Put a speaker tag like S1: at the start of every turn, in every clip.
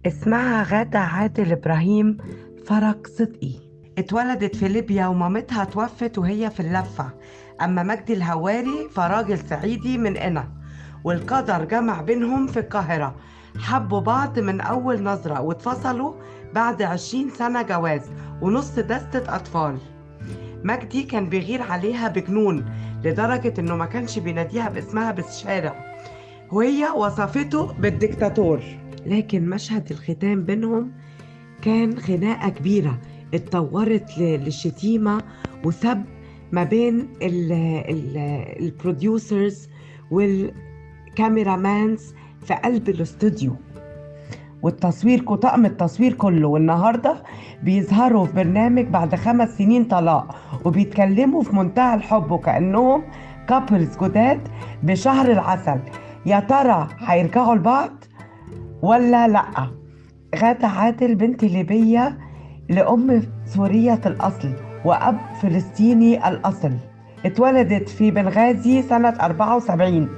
S1: اسمها غادة عادل إبراهيم فرج صدقي. اتولدت في ليبيا ومامتها توفت وهي في اللفة. أما مجدي الهواري فراجل صعيدي من قنا، والقدر جمع بينهم في القاهرة. حبوا بعض من أول نظرة واتفصلوا بعد 20 سنة جواز ونص دستة أطفال. مجدي كان بيغير عليها بجنون لدرجة إنه ما كانش بيناديها باسمها بالشارع، وهي وصفته بالديكتاتور. لكن مشهد الختام بينهم كان خناقة كبيرة اتطورت للشتيمة وسب ما بين البروديوسرز والكاميرامانز في قلب الاستوديو، والتصوير طاقم التصوير كله. والنهاردة بيظهروا في برنامج بعد 5 سنين طلاق وبيتكلموا في منتهى الحب وكأنهم كابلز جداد بشهر العسل. يا ترى هيرجعوا لبعض ولا لأ؟ غادة عادل بنت ليبية لأم سورية الأصل وأب فلسطيني الأصل. اتولدت في بنغازي سنة 74،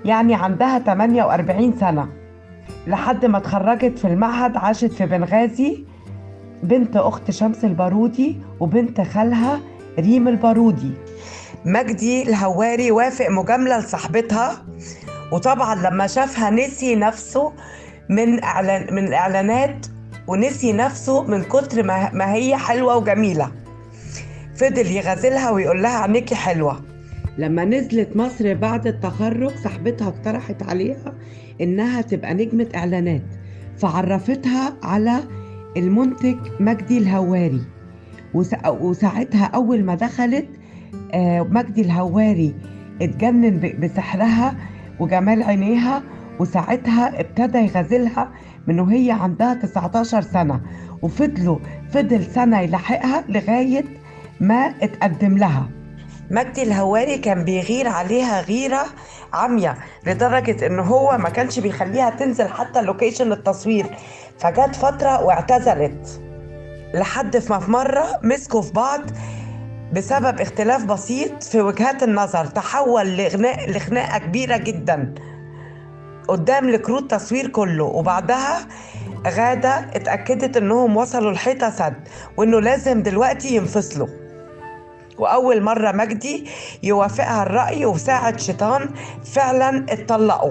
S1: يعني عندها 48 سنة. لحد ما اتخرجت في المعهد عاشت في بنغازي، بنت أخت شمس البارودي وبنت خالها ريم البارودي. مجدي الهواري وافق مجاملة لصاحبتها، وطبعا لما شافها نسي نفسه من الإعلانات، ونسي نفسه من كتر ما هي حلوة وجميلة. فضل يغازلها ويقول لها عينيكي حلوة. لما نزلت مصر بعد التخرج صاحبتها اقترحت عليها إنها تبقى نجمة إعلانات، فعرفتها على المنتج مجدي الهواري. وساعتها أول ما دخلت مجدي الهواري اتجنن بسحرها وجمال عينيها، وساعتها ابتدى يغازلها من وهي عندها 19 سنة، فضل سنة يلحقها لغاية ما اتقدم لها. مجدي الهواري كان بيغير عليها غيرة عمية لدرجة انه هو ما كانش بيخليها تنزل حتى لوكيشن التصوير، فجات فترة واعتزلت. لحد ما في مرة مسكوا في بعض بسبب اختلاف بسيط في وجهات النظر، تحول لخناقة كبيرة جدا قدام الكرو التصوير كله. وبعدها غادة اتأكدت انهم وصلوا الحيطة سد وانه لازم دلوقتي ينفصلوا. وأول مرة مجدي يوافقها الرأي وساعة شيطان فعلا اتطلقوا.